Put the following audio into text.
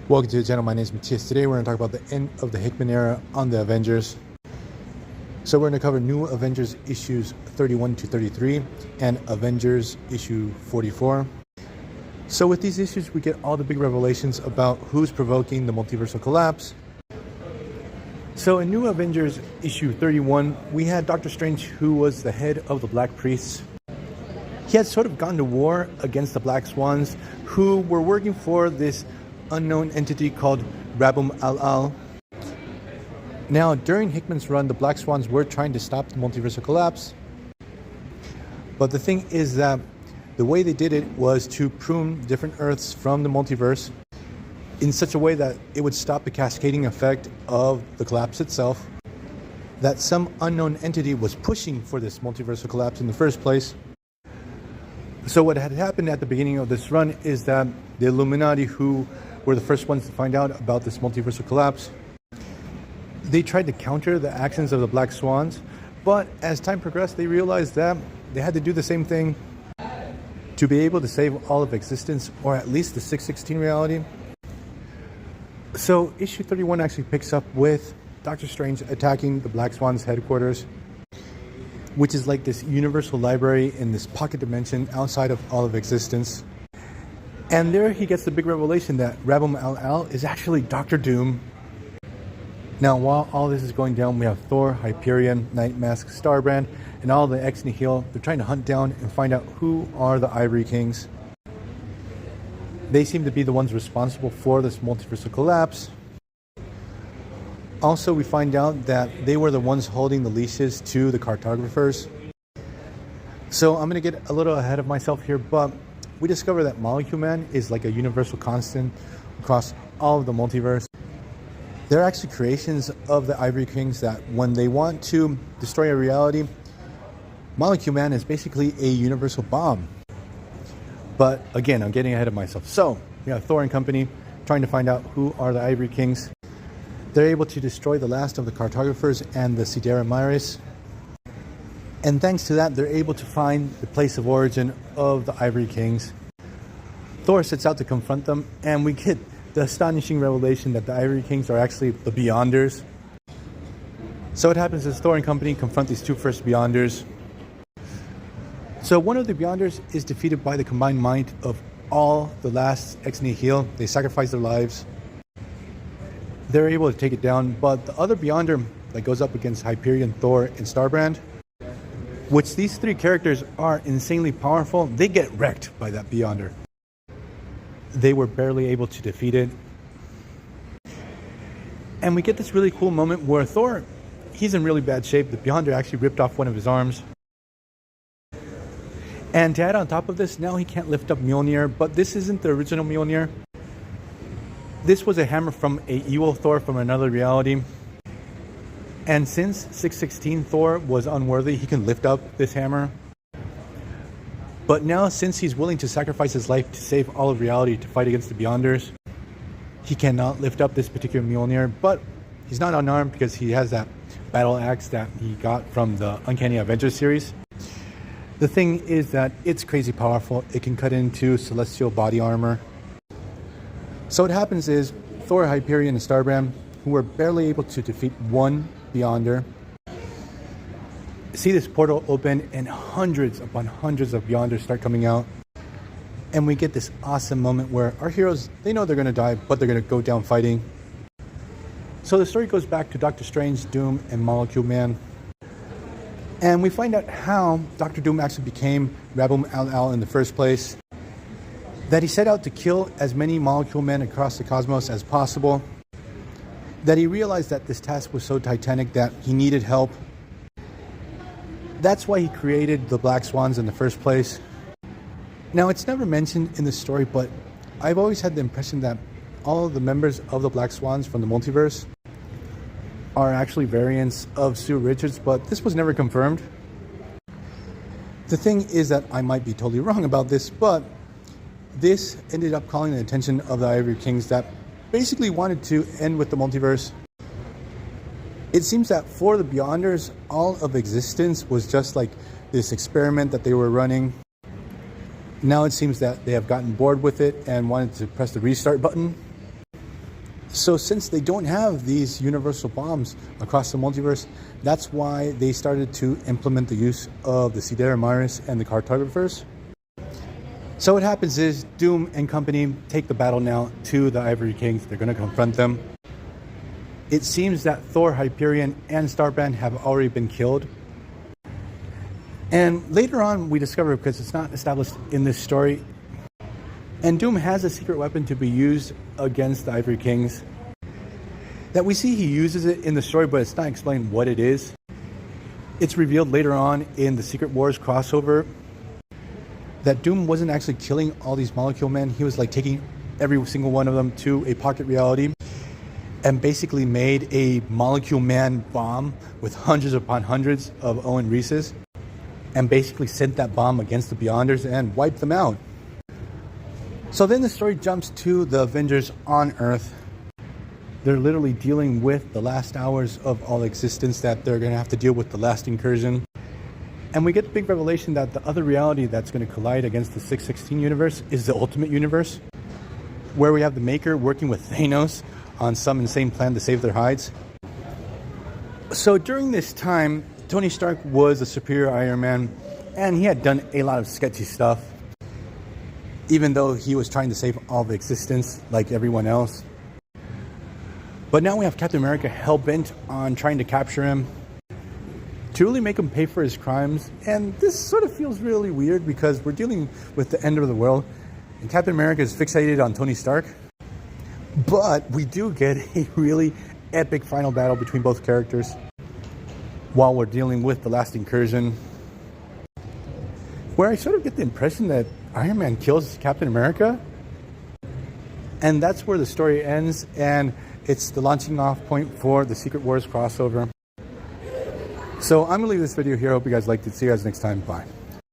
Welcome to the channel. My name is Matthias. Today we're going to talk about the end of the Hickman era on the Avengers. So we're going to cover New Avengers issues 31 to 33 and Avengers issue 44. So with these issues we get all the big revelations about who's provoking the multiversal collapse. So in New Avengers issue 31 we had Doctor Strange, who was the head of the Black Priests. He had sort of gone to war against the Black Swans, who were working for this unknown entity called Rabum Al-Al. Now, during Hickman's run, the Black Swans were trying to stop the multiversal collapse. But the thing is that the way they did it was to prune different Earths from the multiverse in such a way that it would stop the cascading effect of the collapse itself, that some unknown entity was pushing for this multiversal collapse in the first place. So what had happened at the beginning of this run is that the Illuminati, who were the first ones to find out about this multiversal collapse, they tried to counter the actions of the Black Swans, but as time progressed they realized that they had to do the same thing to be able to save all of existence, or at least the 616 reality. So issue 31 actually picks up with Doctor Strange attacking the Black Swans headquarters, which is like this universal library in this pocket dimension outside of all of existence. And there he gets the big revelation that Rabum Al-Al is actually Doctor Doom. Now, while all this is going down, we have Thor, Hiperion, Nightmask, Starbrand, and all the Ex Nihil. They're trying to hunt down and find out who are the Ivory Kings. They seem to be the ones responsible for this multiversal collapse. Also, we find out that they were the ones holding the leashes to the cartographers. So I'm going to get a little ahead of myself here, but we discover that Molecule Man is like a universal constant across all of the multiverse. They're actually creations of the Ivory Kings that when they want to destroy a reality, Molecule Man is basically a universal bomb. But again, I'm getting ahead of myself. So we have Thor and company trying to find out who are the Ivory Kings. They're able to destroy the last of the cartographers and the Sidera Myris. And thanks to that, they're able to find the place of origin of the Ivory Kings. Thor sets out to confront them, and we get the astonishing revelation that the Ivory Kings are actually the Beyonders. So what happens is Thor and company confront these two first Beyonders. So one of the Beyonders is defeated by the combined might of all the last Ex Nihil. They sacrifice their lives. They're able to take it down, but the other Beyonder that goes up against Hyperion, Thor, and Starbrand, which these three characters are insanely powerful, they get wrecked by that Beyonder. They were barely able to defeat it. And we get this really cool moment where Thor, he's in really bad shape. The Beyonder actually ripped off one of his arms. And to add on top of this, now he can't lift up Mjolnir, but this isn't the original Mjolnir. This was a hammer from an evil Thor from another reality. And since 616 Thor was unworthy, he can lift up this hammer. But now, since he's willing to sacrifice his life to save all of reality to fight against the Beyonders, he cannot lift up this particular Mjolnir. But he's not unarmed because he has that battle axe that he got from the Uncanny Avengers series. The thing is that it's crazy powerful. It can cut into celestial body armor. So what happens is Thor, Hyperion, and Starbrand, who were barely able to defeat one Beyonder, see this portal open and hundreds upon hundreds of Beyonders start coming out. And we get this awesome moment where our heroes, they know they're going to die, but they're going to go down fighting. So the story goes back to Doctor Strange, Doom, and Molecule Man. And we find out how Doctor Doom actually became Rabum Al-Al in the first place. That he set out to kill as many Molecule Men across the cosmos as possible. That he realized that this task was so titanic that he needed help. That's why he created the Black Swans in the first place. Now, it's never mentioned in the story, but I've always had the impression that all of the members of the Black Swans from the multiverse are actually variants of Sue Richards, but this was never confirmed. The thing is that I might be totally wrong about this, but this ended up calling the attention of the Ivory Kings that basically wanted to end with the multiverse. It seems that for the Beyonders, all of existence was just like this experiment that they were running. Now it seems that they have gotten bored with it and wanted to press the restart button. So since they don't have these universal bombs across the multiverse, that's why they started to implement the use of the Sideremaris and the Cartographers. So what happens is Doom and company take the battle now to the Ivory Kings. They're going to confront them. It seems that Thor, Hyperion, and Starbrand have already been killed. And later on we discover, because it's not established in this story, and Doom has a secret weapon to be used against the Ivory Kings. That we see he uses it in the story, but it's not explained what it is. It's revealed later on in the Secret Wars crossover that Doom wasn't actually killing all these molecule men. He was like taking every single one of them to a pocket reality and basically made a molecule man bomb with hundreds upon hundreds of Owen Reeses and basically sent that bomb against the Beyonders and wiped them out. So then the story jumps to the Avengers on Earth. They're literally dealing with the last hours of all existence, that they're going to have to deal with the last incursion. And we get the big revelation that the other reality that's going to collide against the 616 universe is the Ultimate Universe, where we have the Maker working with Thanos on some insane plan to save their hides. So during this time, Tony Stark was a superior Iron Man, and he had done a lot of sketchy stuff, even though he was trying to save all of existence like everyone else. But now we have Captain America hell-bent on trying to capture him to really make him pay for his crimes. And this sort of feels really weird because we're dealing with the end of the world and Captain America is fixated on Tony Stark. But we do get a really epic final battle between both characters while we're dealing with the last incursion, where I sort of get the impression that Iron Man kills Captain America. And that's where the story ends, and it's the launching off point for the Secret Wars crossover. So I'm going to leave this video here. I hope you guys liked it. See you guys next time. Bye.